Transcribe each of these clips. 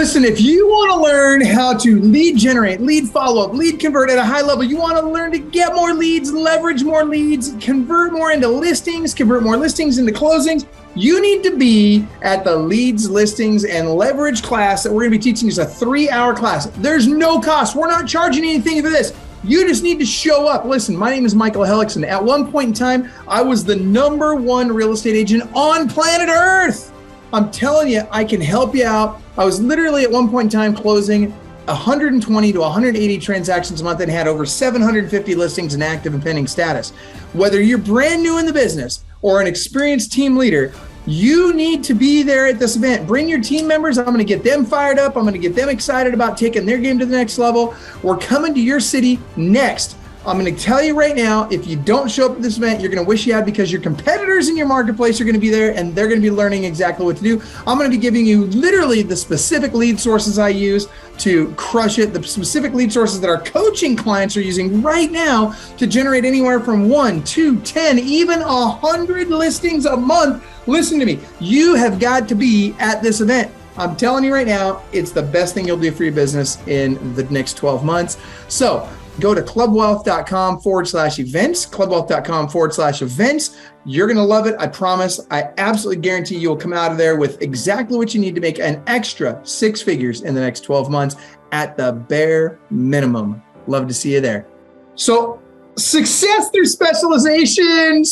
Listen, if you want to learn how to lead generate, lead follow up, lead convert at a high level, you want to learn to get more leads, leverage more leads, convert more into listings, convert more listings into closings, you need to be at the leads, listings, and leverage class that we're going to be teaching. Is a 3-hour class. There's no cost. We're not charging anything for this. You just need to show up. Listen, my name is Michael Hellickson. At one point in time, I was the #1 real estate agent on planet Earth. I'm telling you, I can help you out. I was literally at one point in time closing 120 to 180 transactions a month and had over 750 listings in active and pending status. Whether you're brand new in the business or an experienced team leader, you need to be there at this event. Bring your team members. I'm going to get them fired up. I'm going to get them excited about taking their game to the next level. We're coming to your city next. I'm going to tell you right now, if you don't show up at this event, you're going to wish you had, because your competitors in your marketplace are going to be there and they're going to be learning exactly what to do. I'm going to be giving you literally the specific lead sources I use to crush it, the specific lead sources that our coaching clients are using right now to generate anywhere from 1, 2, 10, even 100 listings a month. Listen to me. You have got to be at this event. I'm telling you right now, it's the best thing you'll do for your business in the next 12 months. So go to clubwealth.com/events, clubwealth.com/events. You're going to love it. I promise. I absolutely guarantee you will come out of there with exactly what you need to make an extra 6 figures in the next 12 months at the bare minimum. Love to see you there. So success through specialization,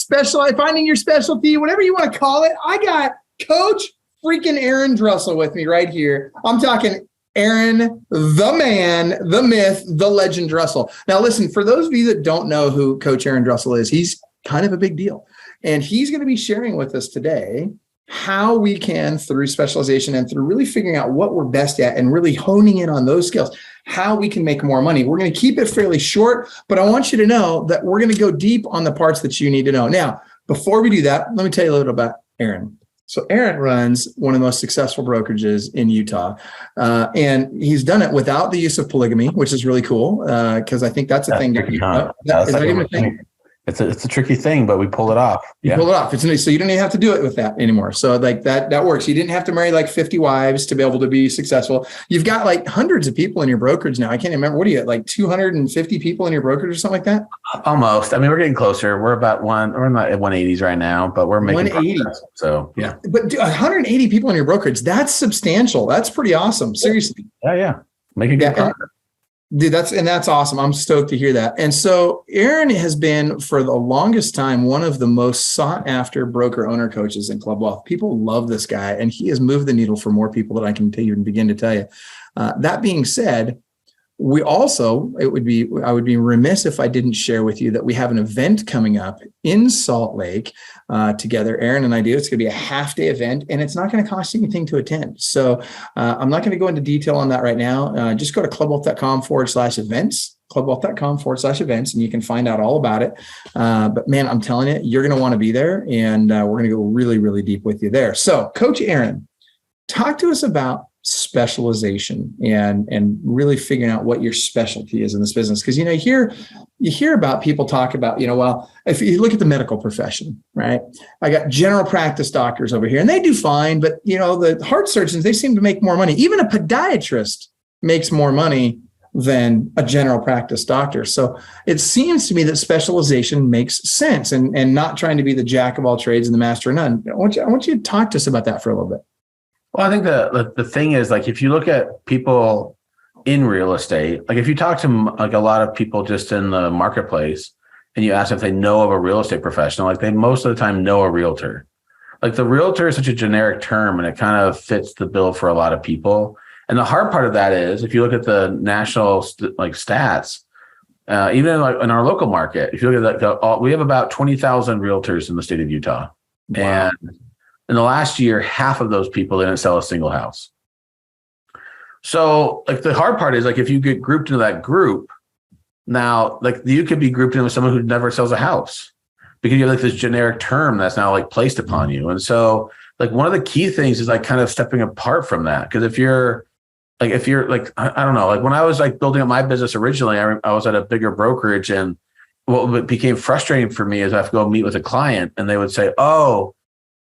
finding your specialty, whatever you want to call it. I got Coach freaking Aaron Drussel with me right here. I'm talking Aaron, the man, the myth, the legend Drussel. Now, listen, for those of you that don't know who Coach Aaron Drussel is, he's kind of a big deal. And he's going to be sharing with us today how we can, through specialization and through really figuring out what we're best at and really honing in on those skills, how we can make more money. We're going to keep it fairly short, but I want you to know that we're going to go deep on the parts that you need to know. Now, before we do that, let me tell you a little about Aaron. So Aaron runs one of the most successful brokerages in Utah, and he's done it without the use of polygamy, which is really cool, because I think that's a thing. It's a tricky thing, but we pull it off. You pull it off. It's nice. So you don't even have to do it with that anymore. So like that works. You didn't have to marry like 50 wives to be able to be successful. You've got like hundreds of people in your brokerage now. I can't remember. What are you at, like 250 people in your brokerage or something like that? Almost. I mean, we're getting closer. We're not at 180s right now, but we're making 180. So yeah. But 180 people in your brokerage, that's substantial. That's pretty awesome. Seriously. Yeah. Making good progress. Dude, that's awesome. I'm stoked to hear that. And so Aaron has been, for the longest time, one of the most sought after broker owner coaches in Club Wealth. People love this guy, and he has moved the needle for more people than I can even begin to tell you. That being said, I would be remiss if I didn't share with you that we have an event coming up in Salt Lake together. Aaron and I do. It's going to be a half-day event, and it's not going to cost anything to attend. So I'm not going to go into detail on that right now. Just go to clubwealth.com/events, clubwealth.com/events, and you can find out all about it. But man, I'm telling you, you're going to want to be there, and we're going to go really, really deep with you there. So Coach Aaron, talk to us about specialization and really figuring out what your specialty is in this business. Because, you hear about people talk about, well, if you look at the medical profession, right? I got general practice doctors over here and they do fine, but the heart surgeons, they seem to make more money. Even a podiatrist makes more money than a general practice doctor. So it seems to me that specialization makes sense and not trying to be the jack of all trades and the master of none. I want you to talk to us about that for a little bit. Well, I think the thing is, like, if you look at people in real estate, like if you talk to like a lot of people just in the marketplace and you ask if they know of a real estate professional, like they most of the time know a realtor. Like the realtor is such a generic term and it kind of fits the bill for a lot of people. And the hard part of that is, if you look at the national stats, even in our local market, if you look at we have about 20,000 realtors in the state of Utah. Wow. And in the last year, half of those people didn't sell a single house. So like the hard part is, like, if you get grouped into that group, now like you could be grouped in with someone who never sells a house because you have like this generic term that's now like placed upon you. And so like one of the key things is like kind of stepping apart from that. Because if you're like, I don't know, like when I was like building up my business originally, I was at a bigger brokerage, and what became frustrating for me is I have to go meet with a client and they would say, oh,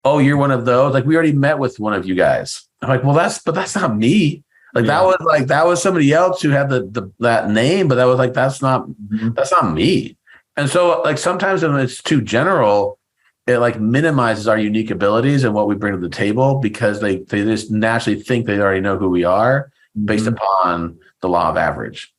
you're one of those. Like, we already met with one of you guys. I'm like, well, that's not me. Like that was somebody else who had that name, but that was like, that's not me. And so like sometimes when it's too general, it like minimizes our unique abilities and what we bring to the table, because they just naturally think they already know who we are based upon the law of average.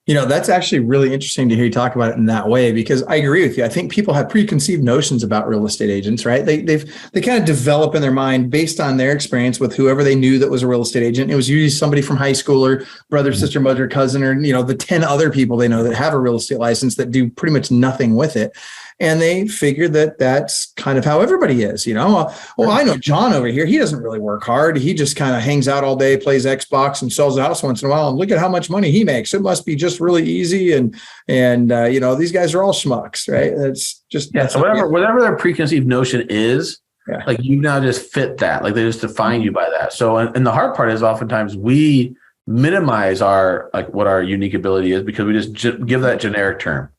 That's actually really interesting to hear you talk about it in that way, because I agree with you. I think people have preconceived notions about real estate agents, right? They kind of develop in their mind based on their experience with whoever they knew that was a real estate agent. It was usually somebody from high school or brother, sister, mother, cousin, or, the 10 other people they know that have a real estate license that do pretty much nothing with it. And they figure that that's kind of how everybody is, Well, I know John over here. He doesn't really work hard. He just kind of hangs out all day, plays Xbox, and sells a house once in a while. And look at how much money he makes. It must be just really easy. And these guys are all schmucks, right? It's just So whatever their preconceived notion is, like you now just fit that. Like they just define you by that. So and the hard part is oftentimes we minimize what our unique ability is, because we just give that generic term.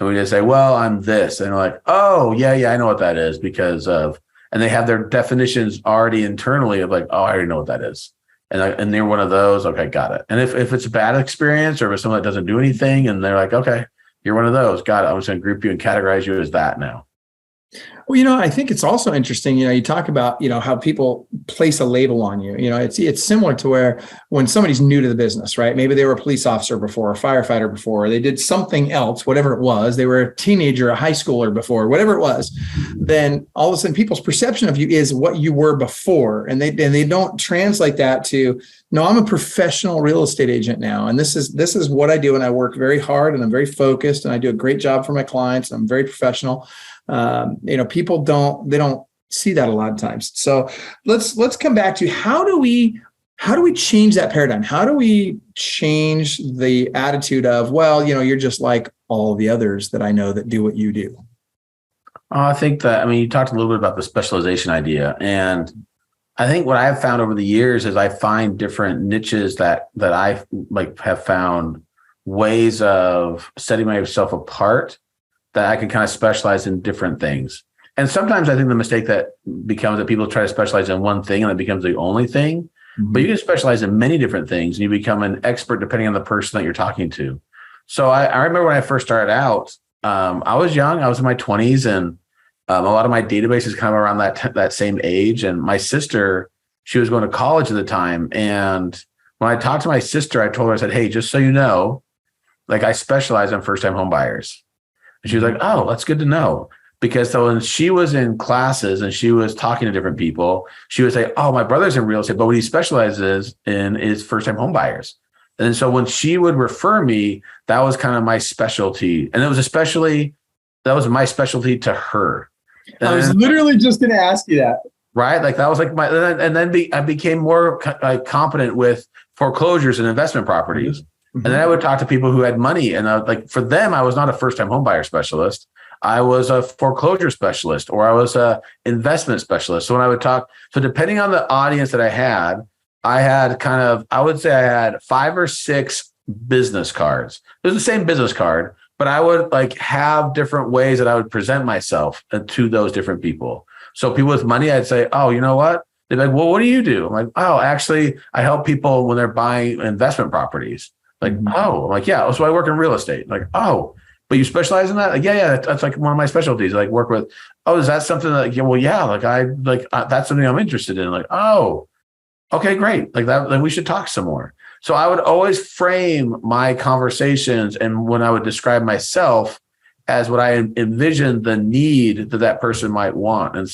And we just say, well, I'm this. And they're like, oh, yeah, I know what that is because of, and they have their definitions already internally of like, oh, I already know what that is. And they're one of those. Okay, got it. And if it's a bad experience or if it's someone that doesn't do anything and they're like, okay, you're one of those. Got it. I'm just going to group you and categorize you as that now. Well, I think it's also interesting, you talk about, how people place a label on you. It's similar to where when somebody's new to the business, right? Maybe they were a police officer before, a firefighter before, or they did something else, whatever it was. They were a teenager, a high schooler before, whatever it was. Then all of a sudden people's perception of you is what you were before. And they don't translate that to, no, I'm a professional real estate agent now. And this is what I do. And I work very hard and I'm very focused and I do a great job for my clients. And I'm very professional. People don't see that a lot of times. So let's come back to how do we change that paradigm? How do we change the attitude of, well, you're just like all the others that I know that do what you do? I think that, you talked a little bit about the specialization idea. And I think what I've found over the years is I find different niches that I have found ways of setting myself apart, that I can kind of specialize in different things. And sometimes I think the mistake that becomes that people try to specialize in one thing and it becomes the only thing. Mm-hmm. But you can specialize in many different things and you become an expert depending on the person that you're talking to. So I remember when I first started out, I was young, I was in my 20s, and a lot of my database is kind of around that same age. And my sister, she was going to college at the time. And when I talked to my sister, I told her, I said, hey, just so you know, like I specialize in first-time home buyers. And she was like, oh, that's good to know. Because so when she was in classes and she was talking to different people, she would say, oh, my brother's in real estate, but what he specializes in is first-time home buyers. And so when she would refer me, that was kind of my specialty. And it was that was my specialty to her. I was literally just going to ask you that. Right? Like that was like I became more competent with foreclosures and investment properties. Mm-hmm. And then I would talk to people who had money, and for them, I was not a first-time home buyer specialist. I was a foreclosure specialist, or I was a investment specialist. So when I would talk, so depending on the audience that I had I would say I had 5 or 6 business cards. It was the same business card, but I would have different ways that I would present myself to those different people. So people with money, I'd say, oh, you know what? They'd be like, well, what do you do? I'm like, oh, actually, I help people when they're buying investment properties. Like, oh, I'm like, yeah. So I work in real estate. Like, oh, but you specialize in that? Like, yeah, that's like one of my specialties. Like work with, oh, is that something that, well, yeah, that's something I'm interested in. Like, oh, okay, great. Like that, then we should talk some more. So I would always frame my conversations and when I would describe myself as what I envisioned the need that person might want. And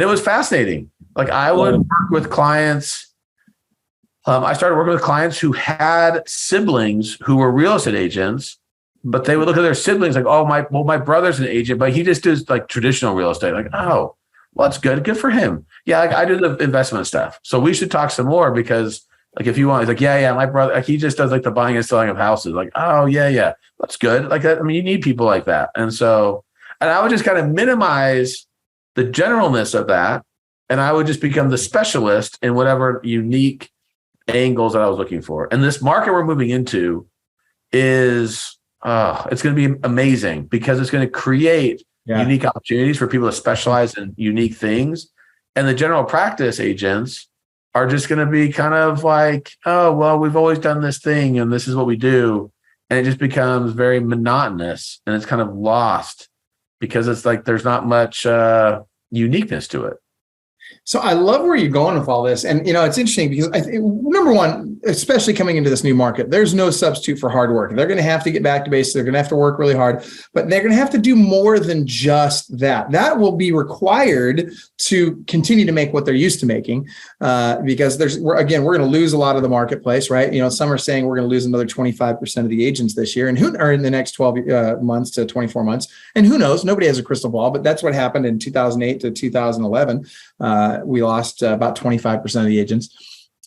it was fascinating. Like I would work with clients. I started working with clients who had siblings who were real estate agents, but they would look at their siblings like, oh, my brother's an agent, but he just does like traditional real estate. Like, oh, well, that's good. Good for him. Yeah, I do the investment stuff. So we should talk some more because if you want, he's like, yeah, my brother, he just does the buying and selling of houses. Like, oh, yeah, that's good. Like that. You need people like that. And I would just kind of minimize the generalness of that. And I would just become the specialist in whatever unique angles that I was looking for. And this market we're moving into is, it's going to be amazing because it's going to create unique opportunities for people to specialize in unique things. And the general practice agents, are just going to be kind of like, oh, well, we've always done this thing and this is what we do. And it just becomes very monotonous and it's kind of lost because it's like there's not much uniqueness to it. So I love where you're going with all this. And, it's interesting because I think, number one, especially coming into this new market, there's no substitute for hard work. They're going to have to get back to basics. They're going to have to work really hard, but they're going to have to do more than just that. That will be required to continue to make what they're used to making because we're going to lose a lot of the marketplace, right? Some are saying we're going to lose another 25% of the agents this year and who are in the next 12 months to 24 months. And who knows? Nobody has a crystal ball, but that's what happened in 2008 to 2011. We lost about 25% of the agents.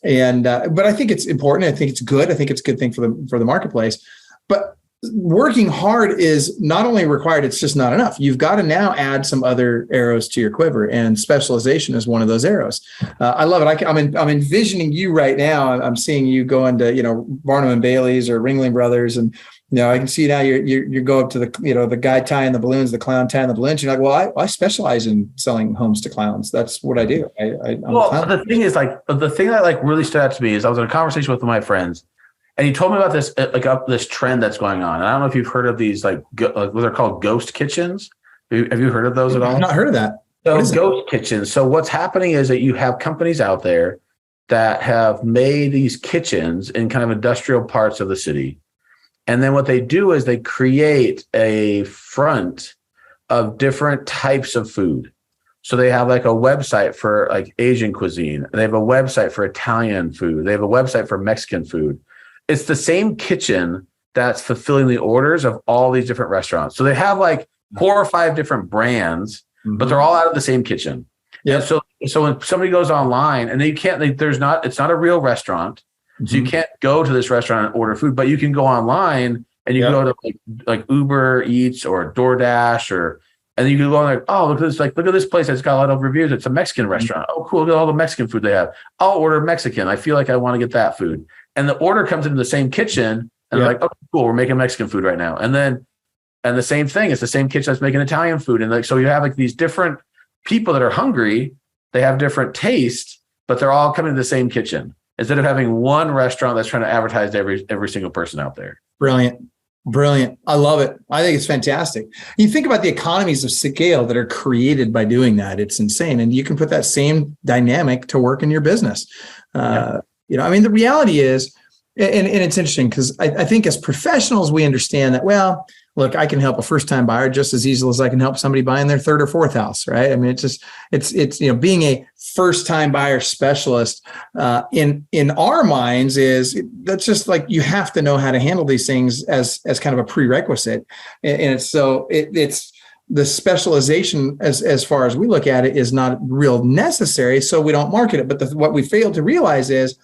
But I think it's important. I think it's good. I think it's a good thing for the marketplace. But working hard is not only required, it's just not enough. You've got to now add some other arrows to your quiver, and specialization is one of those arrows. I love it. I'm envisioning you right now. I'm seeing you go into, Barnum and Bailey's or Ringling Brothers, and I can see now you go up to the guy tying the balloons, the clown tying the balloons. You're like, well, I specialize in selling homes to clowns. That's what I do. The thing is, the thing that really stood out to me is I was in a conversation with one of my friends, and he told me about this this trend that's going on. And I don't know if you've heard of these what they're called ghost kitchens. Have you heard of those at all? I've not heard of that. So ghost kitchens. So what's happening is that you have companies out there that have made these kitchens in kind of industrial parts of the city. And then what they do is they create a front of different types of food. So they have a website for Asian cuisine. They have a website for Italian food. They have a website for Mexican food. It's the same kitchen that's fulfilling the orders of all these different restaurants. So they have 4 or 5 different brands, but they're all out of the same kitchen. Yeah. So when somebody goes online and it's not a real restaurant. So you can't go to this restaurant and order food, but you can go online and you can go to Uber Eats or DoorDash and you can go and look at this place that's got a lot of reviews. It's a Mexican restaurant. Oh, cool. Look at all the Mexican food they have. I'll order Mexican. I feel like I want to get that food. And the order comes into the same kitchen and they're like, oh, cool. We're making Mexican food right now. And the same thing, it's the same kitchen that's making Italian food. And so you have these different people that are hungry. They have different tastes, but they're all coming to the same kitchen. Instead of having one restaurant that's trying to advertise to every single person out there. Brilliant. I love it. I think it's fantastic. You think about the economies of scale that are created by doing that. It's insane. And you can put that same dynamic to work in your business. The reality is, and it's interesting because I think as professionals, we understand that, well, look, I can help a first-time buyer just as easily as I can help somebody buying their third or fourth house, right? I mean, it's being a first-time buyer specialist in our minds that's just you have to know how to handle these things as kind of a prerequisite, and it's the specialization as far as we look at it is not real necessary, so we don't market it. But what we fail to realize is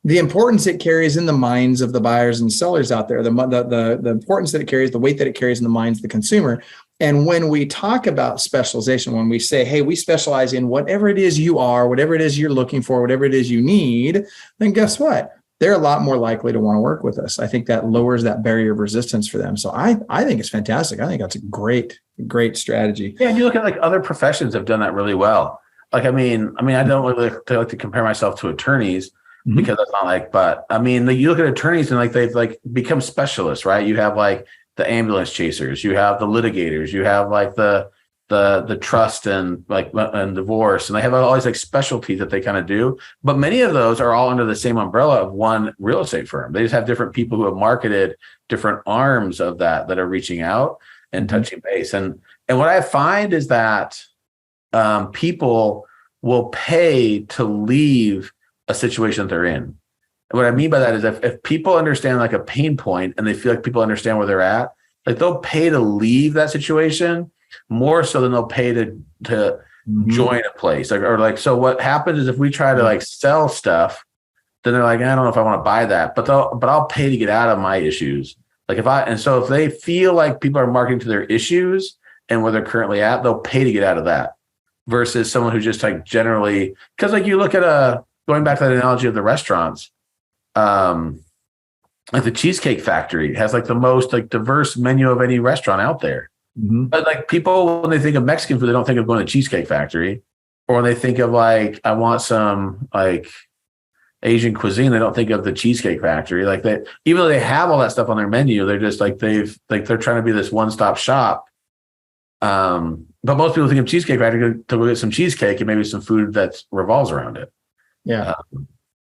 the importance it carries in the minds of the buyers and sellers out there, the importance that it carries, the weight that it carries in the minds of the consumer. And when we talk about specialization, when we say, hey, we specialize in whatever it is you are, whatever it is you're looking for, whatever it is you need, then guess what? They're a lot more likely to want to work with us. I think that lowers that barrier of resistance for them. So I think it's fantastic. I think that's a great strategy. Yeah, and you look at other professions have done that really well. I don't really like to compare myself to attorneys, because that's not but you look at attorneys and they've become specialists, right? You have the ambulance chasers, you have the litigators, you have the trust and and divorce, and they have all these specialties that they kind of do. But many of those are all under the same umbrella of one real estate firm. They just have different people who have marketed different arms of that are reaching out and touching base. And what I find is that people will pay to leave a situation that they're in. And what I mean by that is if people understand a pain point and they feel like people understand where they're at, they'll pay to leave that situation more so than they'll pay to join a place. So what happens is if we try to sell stuff, then they're I don't know if I want to buy that, but I'll pay to get out of my issues. So if they feel like people are marketing to their issues and where they're currently at, they'll pay to get out of that versus someone who just generally, because you look at going back to that analogy of the restaurants, the Cheesecake Factory has the most diverse menu of any restaurant out there. But people, when they think of Mexican food, they don't think of going to Cheesecake Factory, or when they think of I want some Asian cuisine, they don't think of the Cheesecake Factory. Like that, even though they have all that stuff on their menu, they're just like they're trying to be this one-stop shop. But most people think of Cheesecake Factory to go get some cheesecake and maybe some food that revolves around it. Yeah.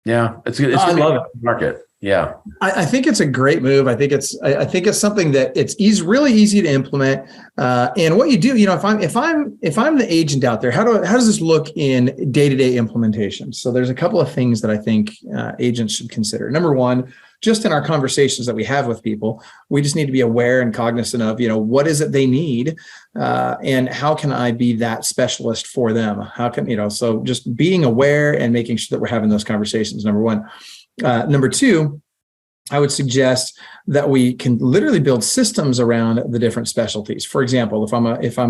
It's I love it. Market. Yeah. I think it's a great move. I think it's something that it's really easy to implement. And what you do, if I'm the agent out there, how does this look in day-to-day implementation? So there's a couple of things that I think agents should consider. Number one, just in our conversations that we have with people, we just need to be aware and cognizant of, what is it they need, and how can I be that specialist for them? How can, so just being aware and making sure that we're having those conversations, number one. Number two, I would suggest that we can literally build systems around the different specialties. For example, if I'm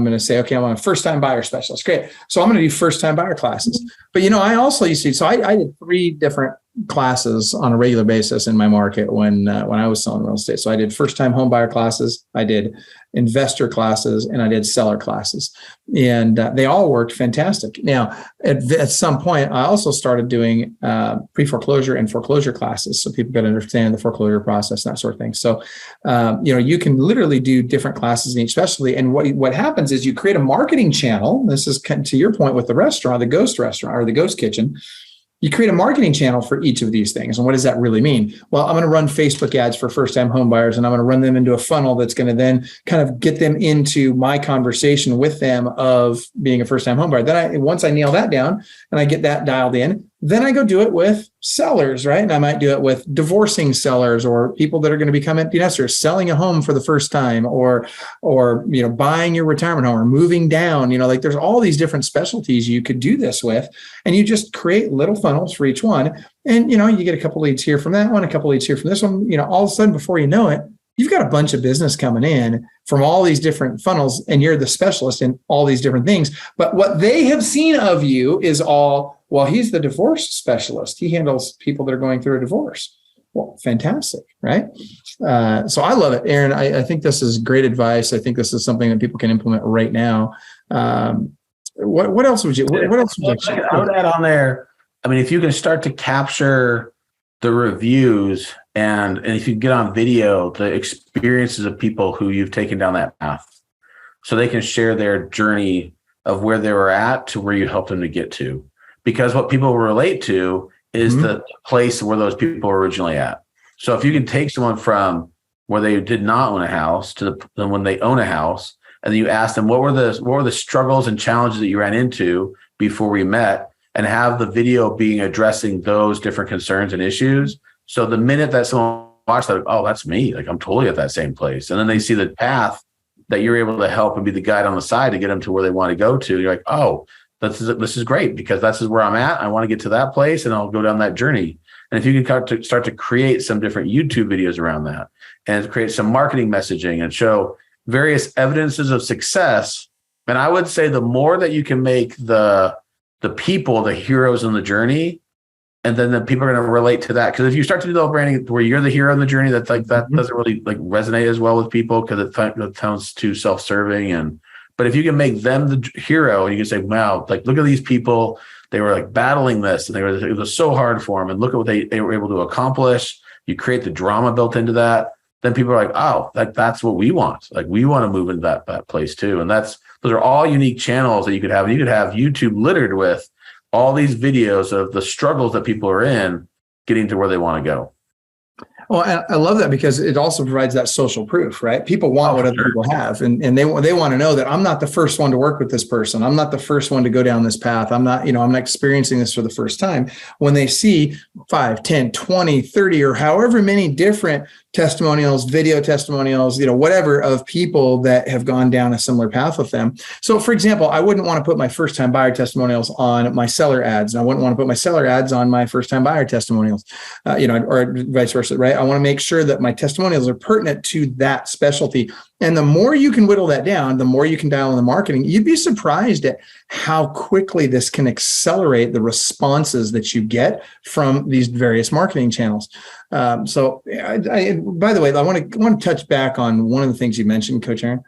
going to say, okay, I'm a first-time buyer specialist, great. So I'm going to do first-time buyer classes. But I also used to. So I did 3 different classes on a regular basis in my market when I was selling real estate. So I did first-time home buyer classes, I did investor classes, and I did seller classes, and they all worked fantastic. Now, at some point, I also started doing pre-foreclosure and foreclosure classes, so people could understand the foreclosure process, that sort of thing. So, you can literally do different classes in each specialty, and what happens is you create a marketing channel. This is to your point with the restaurant, the ghost restaurant or the ghost kitchen. You create a marketing channel for each of these things. And what does that really mean? Well, I'm going to run Facebook ads for first-time home buyers, and I'm going to run them into a funnel that's going to then kind of get them into my conversation with them of being a first-time home buyer. Then once I nail that down and I get that dialed in, then I go do it with sellers, right? And I might do it with divorcing sellers or people that are going to become empty nesters, selling a home for the first time, or buying your retirement home or moving down. There's all these different specialties you could do this with, and you just create little funnels for each one. And you get a couple leads here from that one, a couple leads here from this one. All of a sudden, before you know it, you've got a bunch of business coming in from all these different funnels, and you're the specialist in all these different things. But what they have seen of you is all, well, he's the divorce specialist. He handles people that are going through a divorce. Well, fantastic, right? So I love it, Aaron. I think this is great advice. I think this is something that people can implement right now. What else would you? What else would you? I would add on there. I mean, if you can start to capture the reviews and if you get on video, the experiences of people who you've taken down that path, so they can share their journey of where they were at to where you helped them to get to. Because what people relate to is the place where those people were originally at. So if you can take someone from where they did not own a house to when they own a house, and then you ask them what were the struggles and challenges that you ran into before we met, and have the video being addressing those different concerns and issues. So the minute that someone watched that, oh, that's me. Like I'm totally at that same place. And then they see the path that you're able to help and be the guide on the side to get them to where they want to go to. You're like, oh, this is great because this is where I'm at. I want to get to that place and I'll go down that journey. And if you can start to create some different YouTube videos around that and create some marketing messaging and show various evidences of success. And I would say the more that you can make the people, the heroes in the journey, and then the people are going to relate to that. Because if you start to do the branding where you're the hero in the journey, that doesn't really resonate as well with people because it sounds too self-serving. But if you can make them the hero and you can say, wow, look at these people, they were battling this and it was so hard for them. And look at what they were able to accomplish. You create the drama built into that. Then people are like, oh, that's what we want. We want to move into that place too. And those are all unique channels that you could have. And you could have YouTube littered with all these videos of the struggles that people are in getting to where they want to go. Well, and I love that because it also provides that social proof, right? People want what other people have, and they want to know that I'm not the first one to work with this person. I'm not the first one to go down this path. I'm not experiencing this for the first time. When they see 5, 10, 20, 30, or however many different testimonials, video testimonials, whatever of people that have gone down a similar path with them. So for example, I wouldn't want to put my first time buyer testimonials on my seller ads. And I wouldn't want to put my seller ads on my first time buyer testimonials, or vice versa, right? I want to make sure that my testimonials are pertinent to that specialty. And the more you can whittle that down, the more you can dial in the marketing. You'd be surprised at how quickly this can accelerate the responses that you get from these various marketing channels. So, by the way, I want to touch back on one of the things you mentioned, Coach Aaron.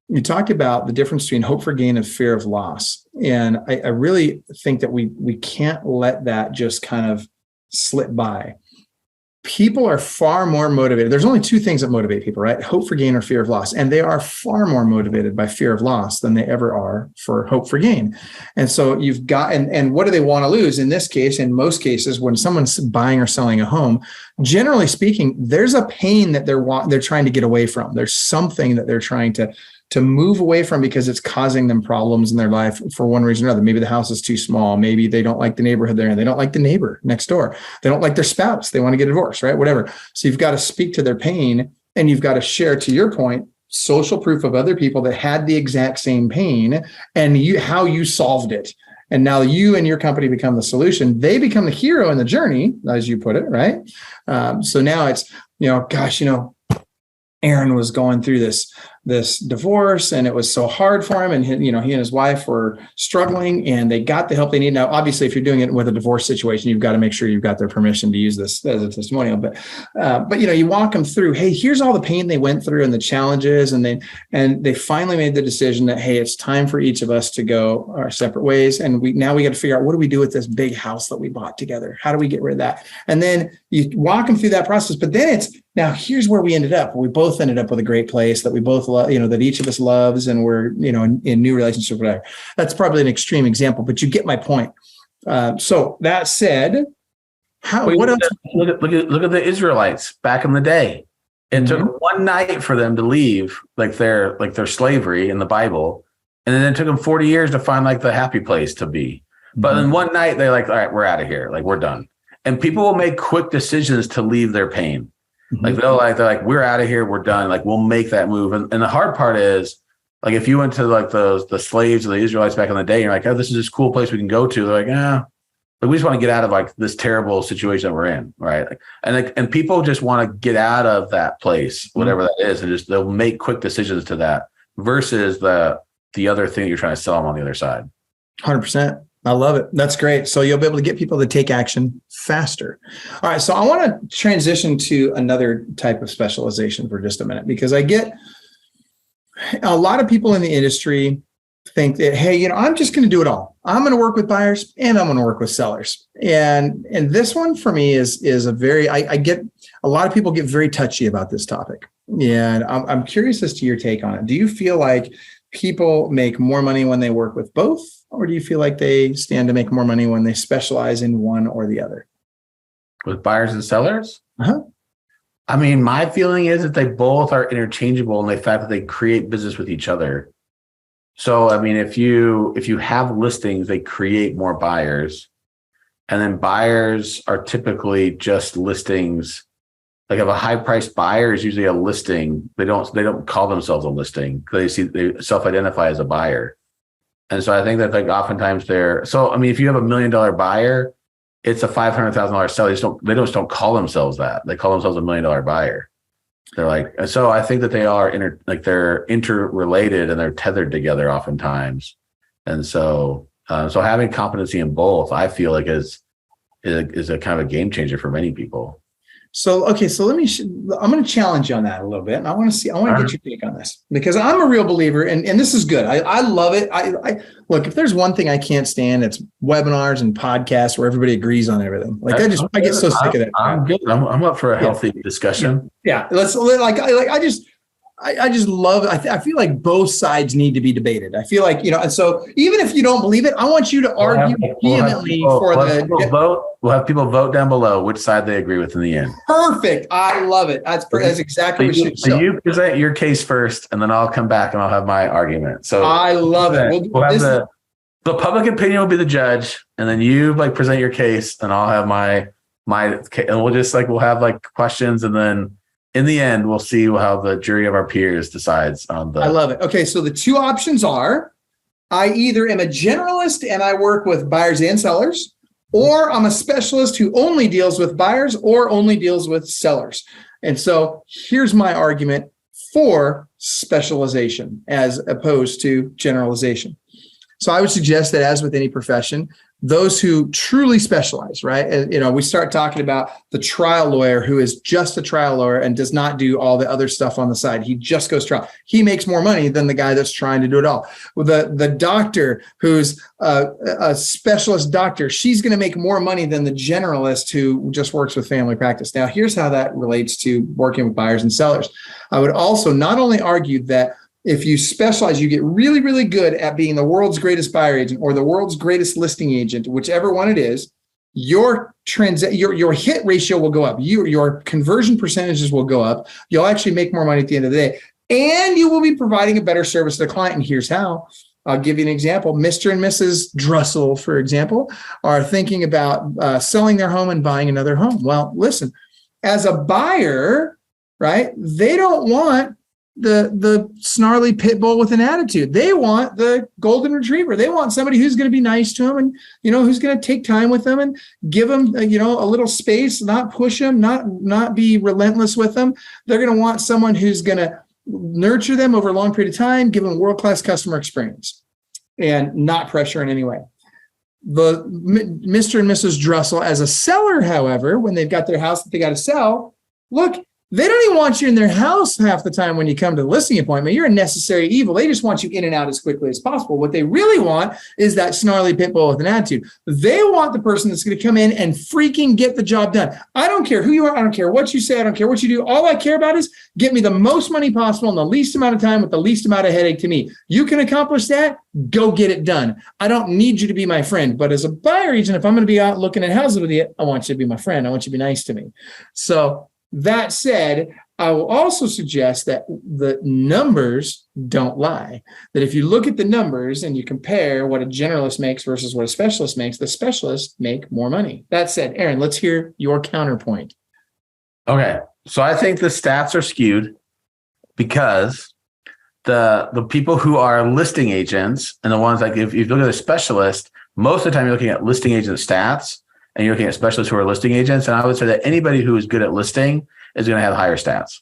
You talked about the difference between hope for gain and fear of loss. And I really think that we can't let that just kind of slip by. People are far more motivated. There's only two things that motivate people, right? Hope for gain or fear of loss. And they are far more motivated by fear of loss than they ever are for hope for gain. And so you've got, and what do they want to lose? In this case, in most cases, when someone's buying or selling a home, generally speaking, there's a pain that they're trying to get away from. There's something that they're trying to move away from because it's causing them problems in their life for one reason or another. Maybe the house is too small. Maybe they don't like the neighborhood there and they don't like the neighbor next door. They don't like their spouse. They want to get divorced, right? Whatever. So you've got to speak to their pain and you've got to share, to your point, social proof of other people that had the exact same pain and how you solved it. And now you and your company become the solution. They become the hero in the journey, as you put it, right? So now it's, Aaron was going through this divorce and it was so hard for him. And he and his wife were struggling and they got the help they need. Now, obviously, if you're doing it with a divorce situation, you've got to make sure you've got their permission to use this as a testimonial. But you walk them through, hey, here's all the pain they went through and the challenges. And they finally made the decision that, hey, it's time for each of us to go our separate ways. And we got to figure out, what do we do with this big house that we bought together? How do we get rid of that? And then you walk them through that process. But then now here's where we ended up. We both ended up with a great place that we both love, that each of us loves, and we're, in new relationship, whatever. That's probably an extreme example, but you get my point. So that said, what else? Look at the Israelites back in the day. It took one night for them to leave their slavery in the Bible. And then it took them 40 years to find the happy place to be. But in one night, they're all right, we're out of here. We're done. And people will make quick decisions to leave their pain. They're like, we're out of here. We're done. We'll make that move. And the hard part is, if you went to the slaves or the Israelites back in the day, you're like, oh, this is this cool place we can go to. They're like, but we just want to get out of this terrible situation that we're in. Right. And people just want to get out of that place, whatever that is. And they'll make quick decisions to that versus the other thing you're trying to sell them on the other side. 100%. I love it. That's great. So you'll be able to get people to take action faster. All right. So I want to transition to another type of specialization for just a minute, because I get a lot of people in the industry think that, hey, I'm just going to do it all. I'm going to work with buyers and I'm going to work with sellers. And this one for me is a very, I get a lot of people get very touchy about this topic. And I'm curious as to your take on it. Do you feel like people make more money when they work with both? Or do you feel like they stand to make more money when they specialize in one or the other? With buyers and sellers? Uh-huh. I mean, my feeling is that they both are interchangeable in the fact that they create business with each other. So, I mean, if you have listings, they create more buyers. And then buyers are typically just listings. If a high priced buyer is usually a listing, they don't call themselves a listing because they self-identify as a buyer. And so I think that oftentimes if you have $1 million buyer, it's a $500,000 seller. They just don't call themselves that. They call themselves $1 million buyer. They're so I think that they are they're interrelated and they're tethered together oftentimes. And so having competency in both, I feel like is a kind of a game changer for many people. So, okay, so I'm going to challenge you on that a little bit. And I want to get your take on this, because I'm a real believer, and this is good. I love it. I look, if there's one thing I can't stand, it's webinars and podcasts where everybody agrees on everything. I get so sick of that. I'm good. I'm up for a healthy discussion. Yeah. I just love it. I feel like both sides need to be debated. I feel like, and so even if you don't believe it, I want you to argue vehemently vote. We'll have people vote down below which side they agree with in the end. Perfect. I love it. That's exactly what you should. So you present your case first, and then I'll come back and I'll have my argument. So I love it. We'll have the public opinion will be the judge, and then you present your case, and I'll have my and we'll just we'll have questions, and then in the end, we'll see how the jury of our peers decides on the. I love it. Okay, so the two options are: I either am a generalist and I work with buyers and sellers, or I'm a specialist who only deals with buyers or only deals with sellers. And so here's my argument for specialization as opposed to generalization. So I would suggest that, as with any profession, those who truly specialize, right? And, we start talking about the trial lawyer who is just a trial lawyer and does not do all the other stuff on the side. He just goes trial. He makes more money than the guy that's trying to do it all. The doctor who's a specialist doctor, she's going to make more money than the generalist who just works with family practice. Now, here's how that relates to working with buyers and sellers. I would also not only argue that if you specialize, you get really, really good at being the world's greatest buyer agent or the world's greatest listing agent, whichever one it is, your hit ratio will go up. Your conversion percentages will go up. You'll actually make more money at the end of the day. And you will be providing a better service to the client. And here's how. I'll give you an example. Mr. and Mrs. Drussel, for example, are thinking about selling their home and buying another home. Well, listen, as a buyer, right, they don't want the snarly pit bull with an attitude. They want the golden retriever. They want somebody who's going to be nice to them and, who's going to take time with them and give them, a little space, not push them, not be relentless with them. They're going to want someone who's going to nurture them over a long period of time, give them world-class customer experience and not pressure in any way. The Mr. and Mrs. Drussel as a seller, however, when they've got their house that they got to sell, look, they don't even want you in their house half the time when you come to the listing appointment. You're a necessary evil. They just want you in and out as quickly as possible. What they really want is that snarly pit bull with an attitude. They want the person that's going to come in and freaking get the job done. I don't care who you are. I don't care what you say. I don't care what you do. All I care about is get me the most money possible in the least amount of time with the least amount of headache to me. You can accomplish that. Go get it done. I don't need you to be my friend. But as a buyer agent, if I'm going to be out looking at houses with you, I want you to be my friend. I want you to be nice to me. So that said, I will also suggest that the numbers don't lie. That if you look at the numbers and you compare what a generalist makes versus what a specialist makes, the specialists make more money. That said, Aaron, let's hear your counterpoint. Okay. So I think the stats are skewed because the people who are listing agents and the ones like if you look at a specialist, most of the time you're looking at listing agent stats and you're looking at specialists who are listing agents. And I would say that anybody who is good at listing is going to have higher stats.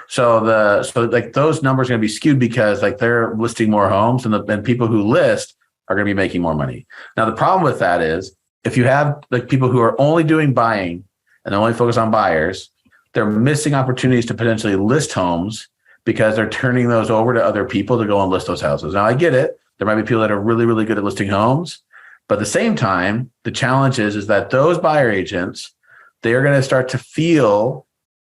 So those numbers are going to be skewed because like they're listing more homes and people who list are going to be making more money. Now, the problem with that is if you have like people who are only doing buying and only focus on buyers, they're missing opportunities to potentially list homes because they're turning those over to other people to go and list those houses. Now, I get it. There might be people that are really, really good at listing homes. But at the same time, the challenge is that those buyer agents, they are going to start to feel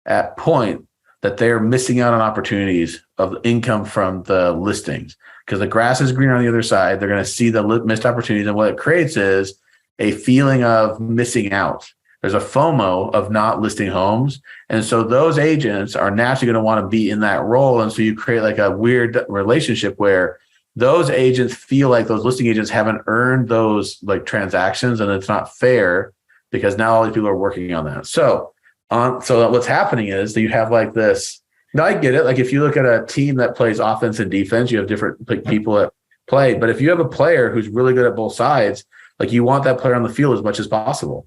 at point that they're missing out on opportunities of income from the listings because the grass is greener on the other side. They're going to see the missed opportunities. And what it creates is a feeling of missing out. There's a FOMO of not listing homes. And so those agents are naturally going to want to be in that role. And so you create like a weird relationship where those agents feel like those listing agents haven't earned those like transactions and it's not fair because now all these people are working on that. So what's happening is that you have like this. Now I get it. Like if you look at a team that plays offense and defense, you have different like, people that play. But if you have a player who's really good at both sides, like you want that player on the field as much as possible.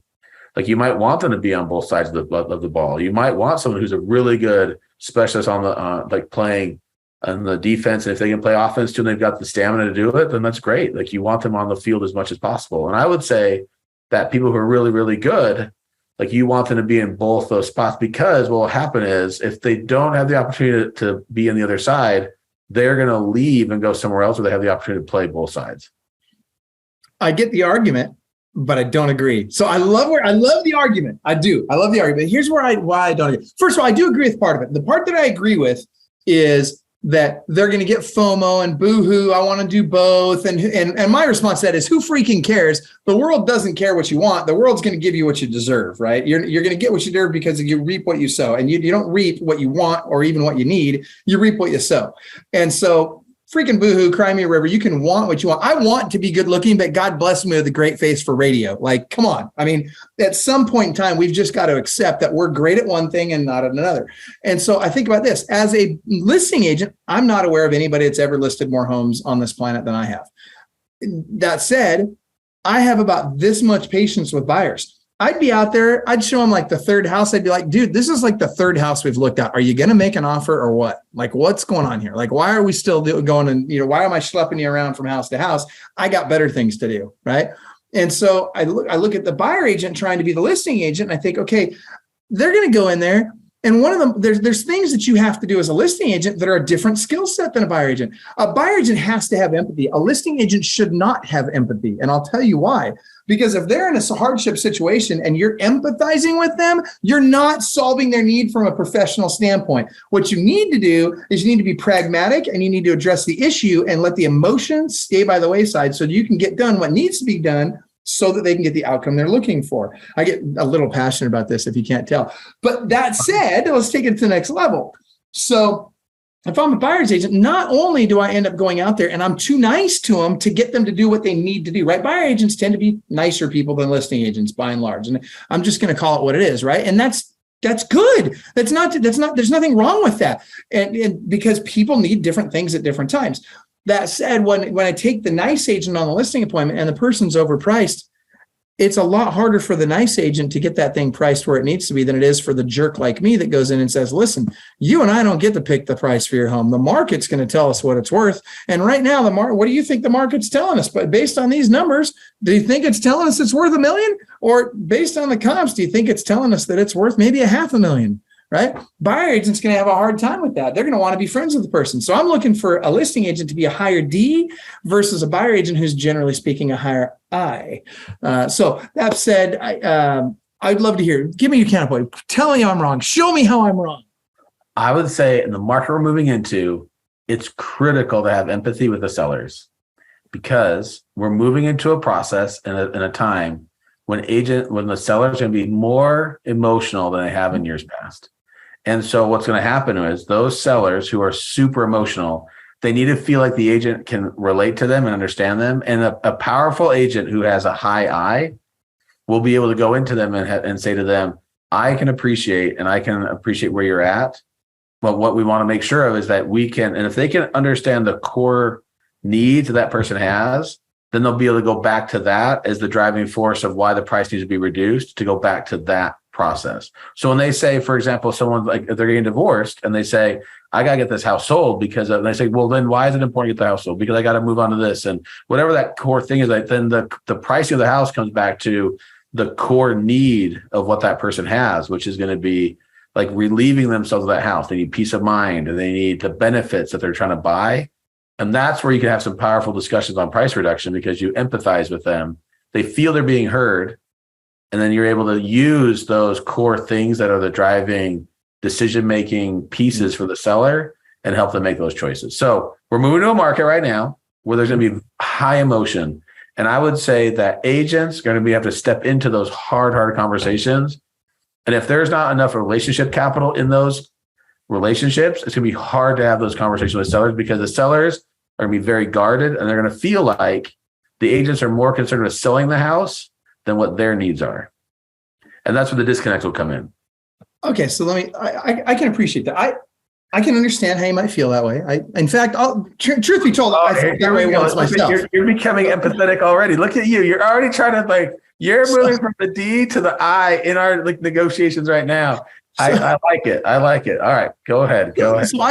Like you might want them to be on both sides of the ball. You might want someone who's a really good specialist on the like playing on the defense. And if they can play offense too, and they've got the stamina to do it, then that's great. Like you want them on the field as much as possible. And I would say that people who are really, really good, like you want them to be in both those spots because what will happen is if they don't have the opportunity to be on the other side, they're going to leave and go somewhere else where they have the opportunity to play both sides. I get the argument, but I don't agree. So I love the argument. I do. I love the argument. Here's why I don't agree. First of all, I do agree with part of it. The part that I agree with is that they're going to get FOMO and boohoo. I want to do both. And my response to that is who freaking cares? The world doesn't care what you want. The world's going to give you what you deserve, right? You're going to get what you deserve because you reap what you sow, and you don't reap what you want or even what you need. You reap what you sow. And so freaking boohoo, cry me a river. You can want what you want. I want to be good looking, but God bless me with a great face for radio. Like, come on. I mean, at some point in time, we've just got to accept that we're great at one thing and not at another. And so I think about this as a listing agent, I'm not aware of anybody that's ever listed more homes on this planet than I have. That said, I have about this much patience with buyers. I'd be out there. I'd show them like the third house. I'd be like, dude, this is like the third house we've looked at. Are you going to make an offer or what? Like, what's going on here? Like, why are we still going and, why am I schlepping you around from house to house? I got better things to do. Right. And so I look at the buyer agent trying to be the listing agent, and I think, okay, they're going to go in there. And one of them, there's things that you have to do as a listing agent that are a different skill set than a buyer agent. A buyer agent has to have empathy. A listing agent should not have empathy. And I'll tell you why. Because if they're in a hardship situation and you're empathizing with them, you're not solving their need from a professional standpoint. What you need to do is you need to be pragmatic, and you need to address the issue and let the emotions stay by the wayside so you can get done what needs to be done so that they can get the outcome they're looking for. I get a little passionate about this if you can't tell. But that said, let's take it to the next level. So if I'm a buyer's agent, not only do I end up going out there and I'm too nice to them to get them to do what they need to do, right? Buyer agents tend to be nicer people than listing agents by and large. And I'm just going to call it what it is, right? And that's good. There's nothing wrong with that. And because people need different things at different times. That said, when I take the nice agent on the listing appointment and the person's overpriced, it's a lot harder for the nice agent to get that thing priced where it needs to be than it is for the jerk like me that goes in and says, listen, you and I don't get to pick the price for your home. The market's going to tell us what it's worth. And right now, what do you think the market's telling us? But based on these numbers, do you think it's telling us it's worth $1 million? Or based on the comps, do you think it's telling us that it's worth maybe $500,000? Right? Buyer agent's going to have a hard time with that. They're going to want to be friends with the person. So I'm looking for a listing agent to be a higher D versus a buyer agent who's generally speaking a higher I. So that said, I'd love to hear. Give me your counterpoint. Tell me I'm wrong. Show me how I'm wrong. I would say in the market we're moving into, it's critical to have empathy with the sellers because we're moving into a process in a time when the sellers are going to be more emotional than they have in years past. And so what's going to happen is those sellers who are super emotional, they need to feel like the agent can relate to them and understand them. And a powerful agent who has a high I will be able to go into them and say to them, I can appreciate where you're at. But what we want to make sure of is that we can, and if they can understand the core needs that person has, then they'll be able to go back to that as the driving force of why the price needs to be reduced, to go back to that process. So when they say, for example, someone like if they're getting divorced and they say, I got to get this house sold because of, and they say, well, then why is it important to get the house sold? Because I got to move on to this. And whatever that core thing is, like, then the pricing of the house comes back to the core need of what that person has, which is going to be like relieving themselves of that house. They need peace of mind and they need the benefits that they're trying to buy. And that's where you can have some powerful discussions on price reduction because you empathize with them. They feel they're being heard. And then you're able to use those core things that are the driving decision-making pieces for the seller and help them make those choices. So we're moving to a market right now where there's going to be high emotion. And I would say that agents are going to have to step into those hard conversations. And if there's not enough relationship capital in those relationships, it's going to be hard to have those conversations with sellers because the sellers are going to be very guarded and they're going to feel like the agents are more concerned with selling the house than what their needs are. And that's where the disconnect will come in. Okay. So I can appreciate that. I can understand how you might feel that way. In fact, truth be told, I feel that way once myself. You're becoming empathetic already. Look at you. You're already trying to you're moving from the D to the I in our negotiations right now. I like it. I like it. All right, go ahead. So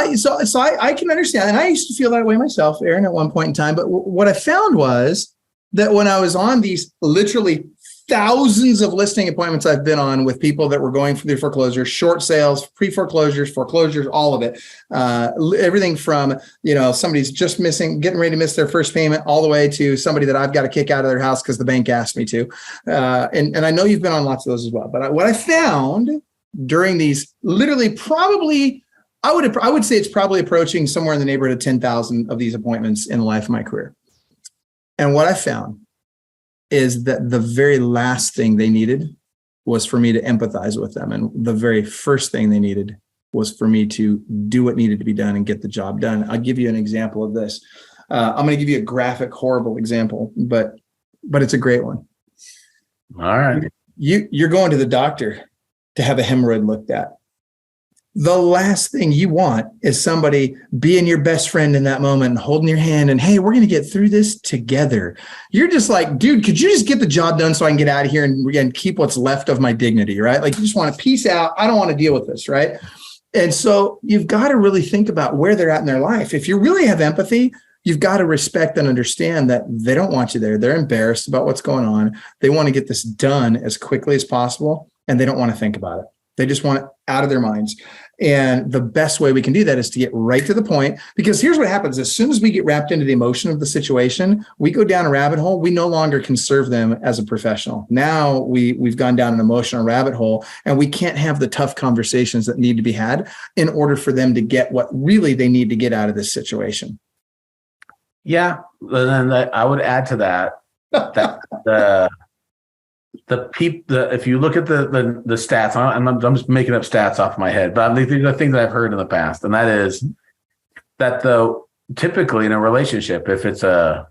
I can understand, and I used to feel that way myself, Aaron, at one point in time. But what I found was that when I was on these literally thousands of listing appointments I've been on with people that were going through foreclosures, short sales, pre-foreclosures, foreclosures, all of it, everything from somebody's just getting ready to miss their first payment, all the way to somebody that I've got to kick out of their house because the bank asked me to. And I know you've been on lots of those as well. But what I found during these, literally, probably, I would say it's probably approaching somewhere in the neighborhood of 10,000 of these appointments in the life of my career. And what I found is that the very last thing they needed was for me to empathize with them. And the very first thing they needed was for me to do what needed to be done and get the job done. I'll give you an example of this. I'm going to give you a graphic, horrible example, but it's a great one. All right. You're going to the doctor to have a hemorrhoid looked at. The last thing you want is somebody being your best friend in that moment and holding your hand and, hey, we're going to get through this together. You're just like, dude, could you just get the job done so I can get out of here and keep what's left of my dignity, right? Like, you just want to peace out. I don't want to deal with this, right? And so you've got to really think about where they're at in their life. If you really have empathy, you've got to respect and understand that they don't want you there. They're embarrassed about what's going on. They want to get this done as quickly as possible, and they don't want to think about it. They just want it out of their minds. And the best way we can do that is to get right to the point, because here's what happens. As soon as we get wrapped into the emotion of the situation, we go down a rabbit hole. We no longer can serve them as a professional. Now we've gone down an emotional rabbit hole, and we can't have the tough conversations that need to be had in order for them to get what really they need to get out of this situation. Yeah. And then I would add to that, if you look at the stats, I'm just making up stats off my head, but these are things that I've heard in the past, and that is that typically in a relationship, if it's a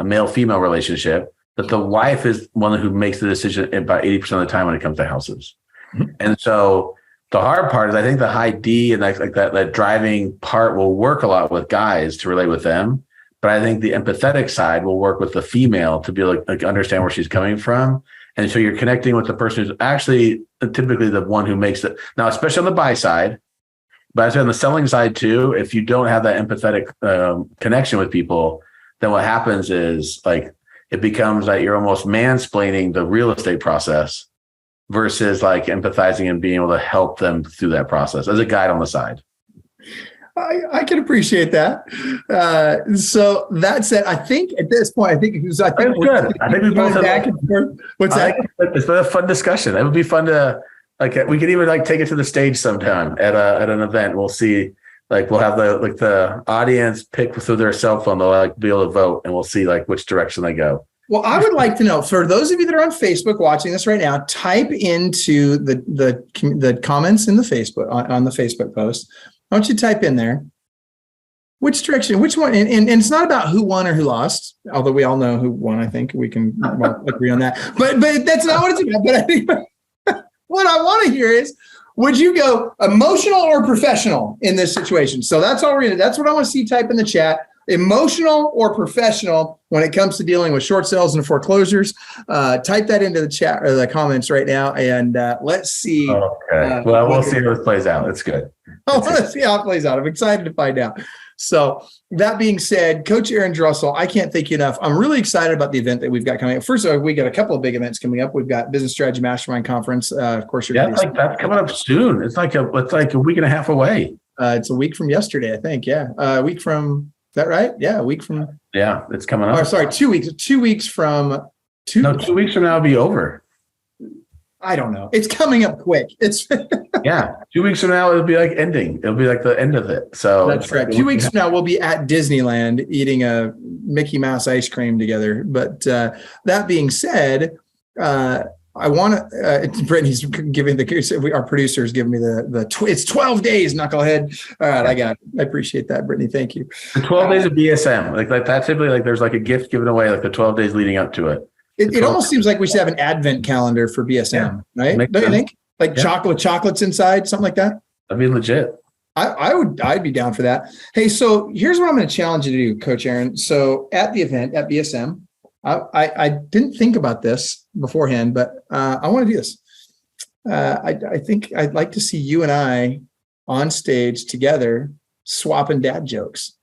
male-female relationship, that the wife is one who makes the decision about 80% of the time when it comes to houses. Mm-hmm. And so the hard part is, I think the high D and like that driving part will work a lot with guys to relate with them. But I think the empathetic side will work with the female to be like understand where she's coming from. And so you're connecting with the person who's actually typically the one who makes it. Now, especially on the buy side, but I say on the selling side too, if you don't have that empathetic connection with people, then what happens is like it becomes like you're almost mansplaining the real estate process versus like empathizing and being able to help them through that process as a guide on the side. I can appreciate that. So that said, I think at this point, I think we're good. I think we both have back and forth. What's that? It's been a fun discussion. It would be fun to we could even take it to the stage sometime at an event. We'll see. We'll have the audience pick through their cell phone. They'll be able to vote, and we'll see which direction they go. Well, I would like to know, for those of you that are on Facebook watching this right now, type into the comments in the Facebook on the Facebook post. Why don't you type in there which direction, which one? And it's not about who won or who lost, although we all know who won. I think we can agree on that. But that's not what it's about. But I think what I want to hear is, would you go emotional or professional in this situation? So that's all that's what I want to see. Type in the chat. Emotional or professional when it comes to dealing with short sales and foreclosures. Type that into the chat or the comments right now, and let's see. Okay. Well, we'll see how this plays out. It's good. I want to see how it plays out. I'm excited to find out. So that being said, Coach Aaron Drussel, I can't thank you enough. I'm really excited about the event that we've got coming up. First of all, we got a couple of big events coming up. We've got Business Strategy Mastermind Conference. Of course, that's coming up soon. It's like a week and a half away. It's a week from yesterday, I think. Yeah, a week from. Is that right? Yeah, a week from. Yeah, it's coming up. Oh, sorry, 2 weeks. 2 weeks from. 2 weeks from now, it'll be over. I don't know. It's coming up quick. It's. Yeah, 2 weeks from now, it'll be like ending. It'll be like the end of it. So that's correct. 2 weeks from now, we'll be at Disneyland eating a Mickey Mouse ice cream together. But that being said, I want to. Brittany's giving our producer is giving me it's 12 days, knucklehead. All right, I got it. I appreciate that, Brittany. Thank you. The 12 days of BSM, like that's typically there's a gift given away the 12 days leading up to it. It almost seems like we should have an advent calendar for BSM, right? Don't you think? Chocolates inside, something like that. That'd be legit. I'd be down for that. Hey, so here's what I'm going to challenge you to do, Coach Aaron. So at the event at BSM, I didn't think about this beforehand, but I want to do this. I think I'd like to see you and I on stage together swapping dad jokes.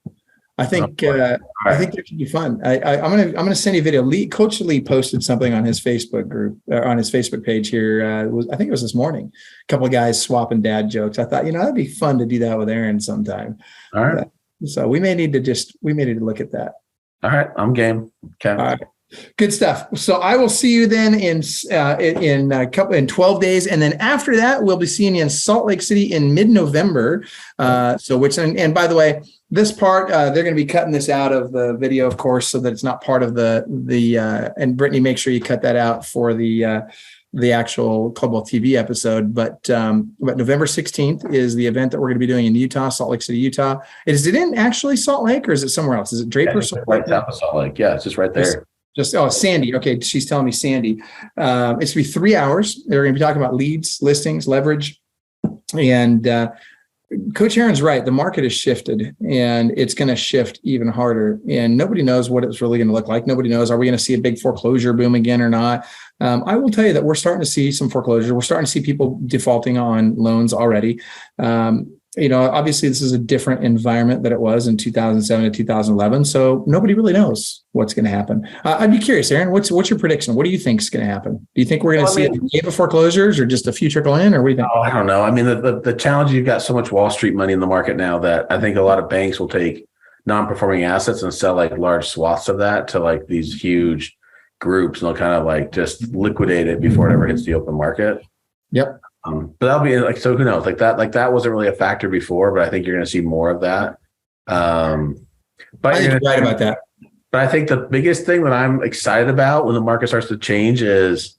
I think I think that could be fun. I'm gonna send you a video. Coach Lee posted something on his Facebook group on his Facebook page here. I think it was this morning. A couple of guys swapping dad jokes. I thought that'd be fun to do that with Aaron sometime. All right. So we may need to look at that. All right, I'm game. Okay. All right. Good stuff. So I will see you then in 12 days, and then after that, we'll be seeing you in Salt Lake City in mid-November. And by the way, this part they're going to be cutting this out of the video, of course, so that it's not part of the. And Brittany, make sure you cut that out for the actual Club TV episode. But November 16th is the event that we're going to be doing in Utah, Salt Lake City, Utah. Is it in actually Salt Lake, or is it somewhere else? Is it Draper? Right south of Salt Lake. Yeah, it's just right there. Sandy. Okay, she's telling me Sandy. It's going to be 3 hours. They're going to be talking about leads, listings, leverage. And Coach Aaron's right. The market has shifted, and it's going to shift even harder. And nobody knows what it's really going to look like. Nobody knows, are we going to see a big foreclosure boom again or not? I will tell you that we're starting to see some foreclosures. We're starting to see people defaulting on loans already. Obviously this is a different environment than it was in 2007 to 2011. So nobody really knows what's going to happen. I'd be curious, Aaron, what's your prediction? What do you think is going to happen? Do you think we're going to see a wave of foreclosures or just a few trickle in, or what do you think? Oh, I don't know. I mean, the challenge, you've got so much Wall Street money in the market now that I think a lot of banks will take non-performing assets and sell like large swaths of that to like these huge groups, and they'll kind of like just liquidate it before it ever hits the open market. Yep. But that'll be like, so who knows? Like that wasn't really a factor before, but I think you're going to see more of that. But I think you're right about that. But I think the biggest thing that I'm excited about when the market starts to change is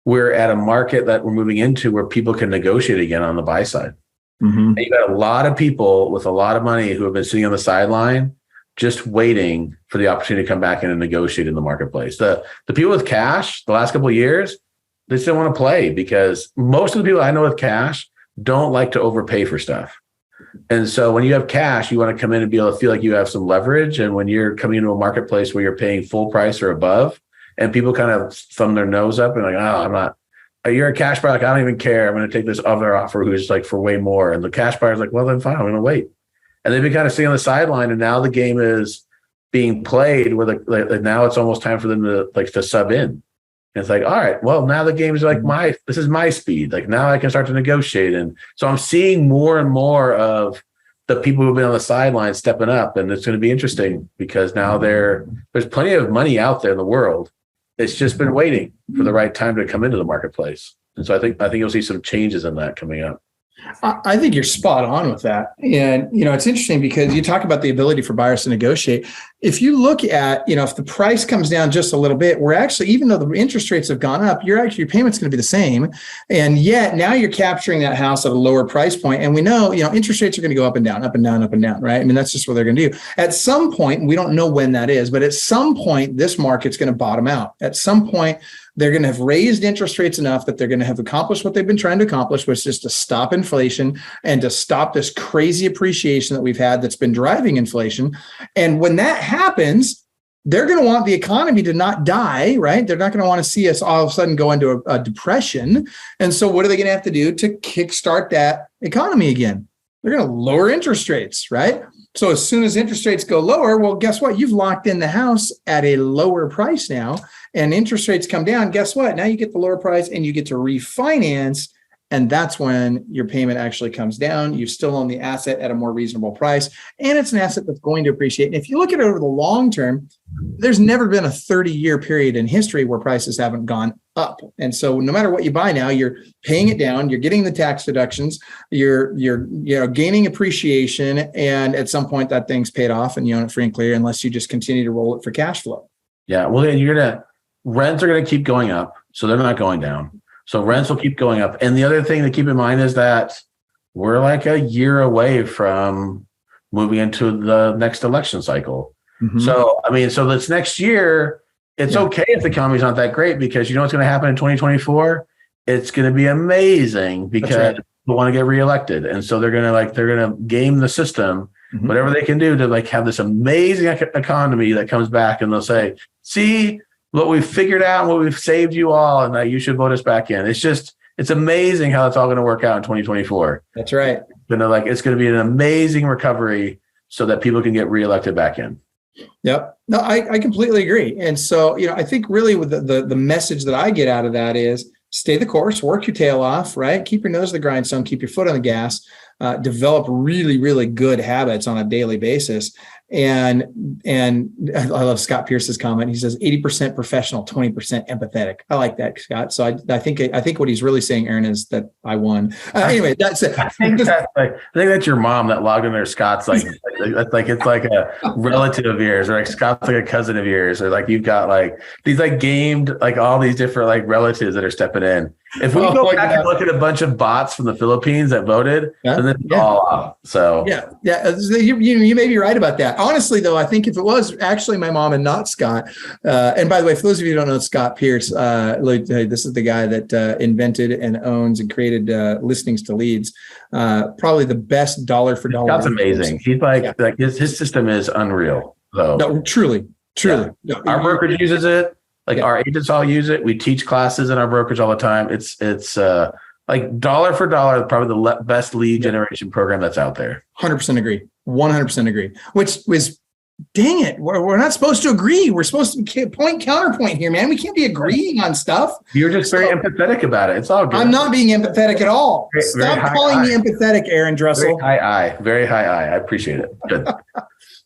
we're at a market that we're moving into where people can negotiate again on the buy side. Mm-hmm. And you've got a lot of people with a lot of money who have been sitting on the sideline just waiting for the opportunity to come back in and negotiate in the marketplace. The people with cash the last couple of years, they still want to play, because most of the people I know with cash don't like to overpay for stuff. And so when you have cash, you want to come in and be able to feel like you have some leverage. And when you're coming into a marketplace where you're paying full price or above, and people kind of thumb their nose up and like, oh, I'm not, you're a cash buyer, like, I don't even care. I'm going to take this other offer who's like for way more. And the cash buyer's like, well, then fine, I'm going to wait. And they've been kind of sitting on the sideline, and now the game is being played where now it's almost time for them to sub in. And it's like, all right, well, now the game is like this is my speed. Like now I can start to negotiate. And so I'm seeing more and more of the people who've been on the sidelines stepping up. And it's going to be interesting because now there's plenty of money out there in the world. It's just been waiting for the right time to come into the marketplace. And so I think you'll see some changes in that coming up. I think you're spot on with that. And, it's interesting because you talk about the ability for buyers to negotiate. If you look at, if the price comes down just a little bit, we're actually, even though the interest rates have gone up, your payment's going to be the same. And yet now you're capturing that house at a lower price point. And we know, interest rates are going to go up and down, up and down, up and down, right? I mean, that's just what they're going to do. At some point, we don't know when that is, but at some point, this market's going to bottom out. At some point, they're going to have raised interest rates enough that they're going to have accomplished what they've been trying to accomplish, which is to stop inflation and to stop this crazy appreciation that we've had that's been driving inflation. And when that happens, they're going to want the economy to not die, right? They're not going to want to see us all of a sudden go into a depression. And so what are they going to have to do to kickstart that economy again? They're going to lower interest rates, right? So as soon as interest rates go lower, well, guess what? You've locked in the house at a lower price now, and interest rates come down. Guess what? Now you get the lower price and you get to refinance. And that's when your payment actually comes down. You still own the asset at a more reasonable price. And it's an asset that's going to appreciate. And if you look at it over the long term, there's never been a 30-year period in history where prices haven't gone up. And so no matter what you buy now, you're paying it down, you're getting the tax deductions, you're gaining appreciation. And at some point that thing's paid off and you own it free and clear, unless you just continue to roll it for cash flow. Yeah. Well, rents are going to keep going up. So they're not going down. So rents will keep going up. And the other thing to keep in mind is that we're like a year away from moving into the next election cycle. Mm-hmm. So, so this next year, it's okay if the economy's not that great, because you know what's going to happen in 2024? It's going to be amazing because people want to get reelected. And so they're going to game the system, whatever they can do to have this amazing economy that comes back, and they'll say, see what we've figured out, what we've saved you all, and that you should vote us back in. It's amazing how it's all going to work out in 2024. That's right. It's going to be an amazing recovery so that people can get reelected back in. Yep. No, I completely agree. And so, I think really with the message that I get out of that is stay the course, work your tail off, right? Keep your nose to the grindstone, keep your foot on the gas, develop really, really good habits on a daily basis. And I love Scott Pierce's comment. He says 80% professional, 20% empathetic. I like that, Scott. So I think what he's really saying, Aaron, is that I won. Anyway, that's it. I think that's your mom that logged in there. Scott's it's like a relative of yours, or like Scott's like a cousin of yours, or like you've got like these gamed all these different relatives that are stepping in. If we go back and look at a bunch of bots from the Philippines that voted, then it's all off. So you may be right about that. Honestly, though, I think if it was actually my mom and not Scott, and by the way, for those of you who don't know Scott Pierce, this is the guy that invented and owns and created listings to leads. Probably the best dollar for dollar. That's amazing. He's like his system is unreal. So no, truly. Yeah. No, our brokerage uses it. Our agents all use it. We teach classes in our brokerage all the time. It's like dollar for dollar, probably the best lead generation program that's out there. 100% agree. 100% agree. Which was, dang it, we're not supposed to agree. We're supposed to point counterpoint here, man. We can't be agreeing on stuff. You're just very empathetic about it. It's all good. I'm not being empathetic at all. Stop calling me empathetic, Aaron Drussel. Very high eye. I appreciate it. Good.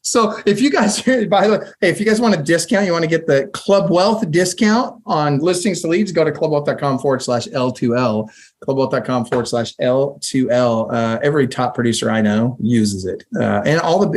So if you guys, by the way, hey, if you guys want a discount, you want to get the Club Wealth discount on listings to leads, go to clubwealth.com/L2L, clubwealth.com/L2L. Every top producer I know uses it. And all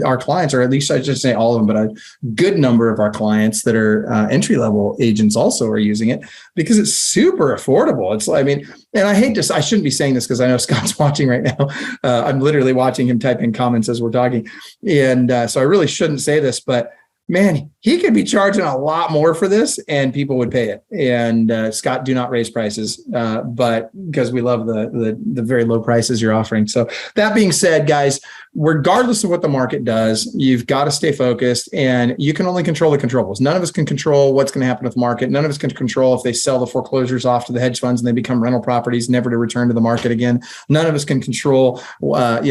our clients, or at least I should say all of them, but a good number of our clients that are entry-level agents also are using it because it's super affordable. It's, I mean, and I shouldn't be saying this because I know Scott's watching right now. I'm literally watching him type in comments as we're talking. And so I really shouldn't say this, but man, he could be charging a lot more for this and people would pay it. And Scott, do not raise prices, but because we love the very low prices you're offering. So that being said, guys, regardless of what the market does, you've got to stay focused, and you can only control the controllables. None of us can control what's going to happen with the market. None of us can control if they sell the foreclosures off to the hedge funds and they become rental properties, never to return to the market again. None of us can control, what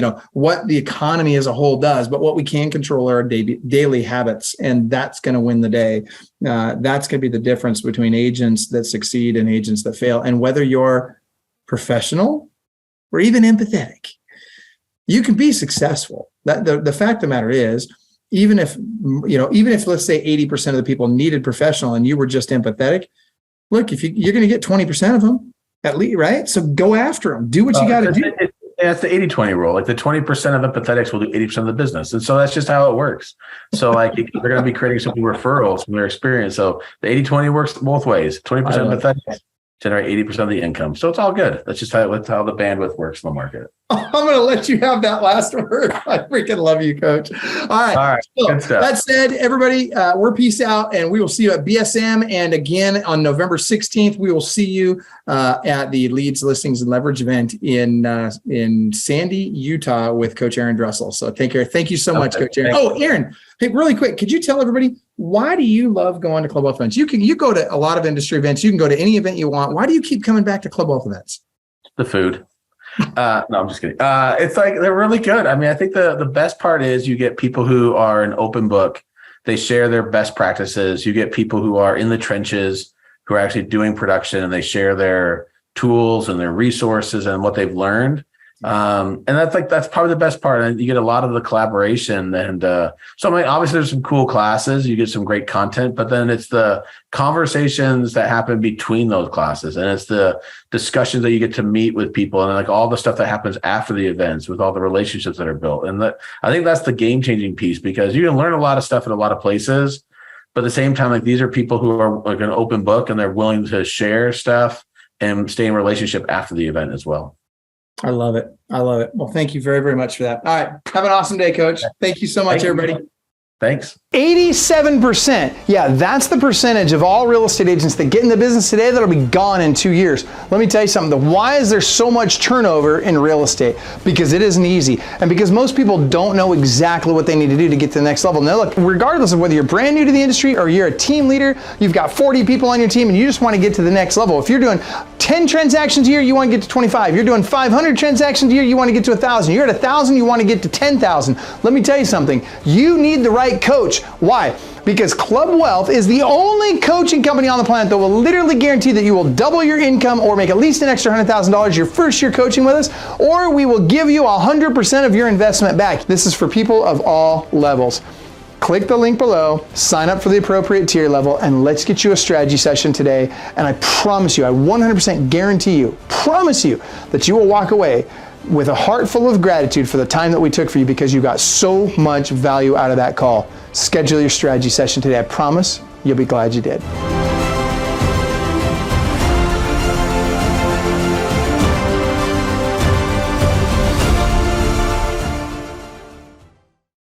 the economy as a whole does, but what we can control are our daily habits, and that's going to win the day. That's going to be the difference between agents that succeed and agents that fail. And whether you're professional or even empathetic, you can be successful. That the fact of the matter is, even if let's say 80% of the people needed professional and you were just empathetic, look, if you're going to get 20% of them at least, right? So go after them. Do what you got to do. It's the 80-20 rule. Like the 20% of empathetics will do 80% of the business. And so that's just how it works. So like they're going to be creating some referrals from their experience. So the 80-20 works both ways. 20% empathetics generate 80% of the income. So it's all good. That's just how the bandwidth works in the market. I'm going to let you have that last word. I freaking love you, Coach. All right. So, that said, everybody, we're peace out, and we will see you at BSM. And again, on November 16th, we will see you at the Leads, Listings, and Leverage event in Sandy, Utah with Coach Aaron Drussel. So take care. Thank you so much, Coach Aaron. Oh, Aaron, hey, really quick, could you tell everybody, why do you love going to Club Wealth events? You go to a lot of industry events. You can go to any event you want. Why do you keep coming back to Club Wealth events? The food. No, I'm just kidding. It's like, they're really good. I mean, I think the best part is you get people who are an open book. They share their best practices. You get people who are in the trenches, who are actually doing production, and they share their tools and their resources and what they've learned. And that's probably the best part. And you get a lot of the collaboration. And so, I mean, obviously there's some cool classes, you get some great content, but then it's the conversations that happen between those classes. And it's the discussions that you get to meet with people, and like all the stuff that happens after the events with all the relationships that are built. And I think that's the game-changing piece, because you can learn a lot of stuff in a lot of places, but at the same time, like, these are people who are like an open book, and they're willing to share stuff and stay in relationship after the event as well. I love it. Well, thank you very, very much for that. All right. Have an awesome day, Coach. Thank you so much, everybody. Thanks. 87%. Yeah, that's the percentage of all real estate agents that get in the business today that'll be gone in 2 years. Let me tell you something. Why is there so much turnover in real estate? Because it isn't easy. And because most people don't know exactly what they need to do to get to the next level. Now, look, regardless of whether you're brand new to the industry or you're a team leader, you've got 40 people on your team and you just want to get to the next level. If you're doing 10 transactions a year, you want to get to 25. You're doing 500 transactions a year, you want to get to 1,000. You're at 1,000, you want to get to 10,000. Let me tell you something. You need the right coach. Why? Because Club Wealth is the only coaching company on the planet that will literally guarantee that you will double your income or make at least an extra $100,000 your first year coaching with us, or we will give you 100% of your investment back. This is for people of all levels. Click the link below, sign up for the appropriate tier level, and let's get you a strategy session today. And I promise you, I 100% guarantee you, promise you that you will walk away with a heart full of gratitude for the time that we took for you, because you got so much value out of that call. Schedule your strategy session today. I promise you'll be glad you did.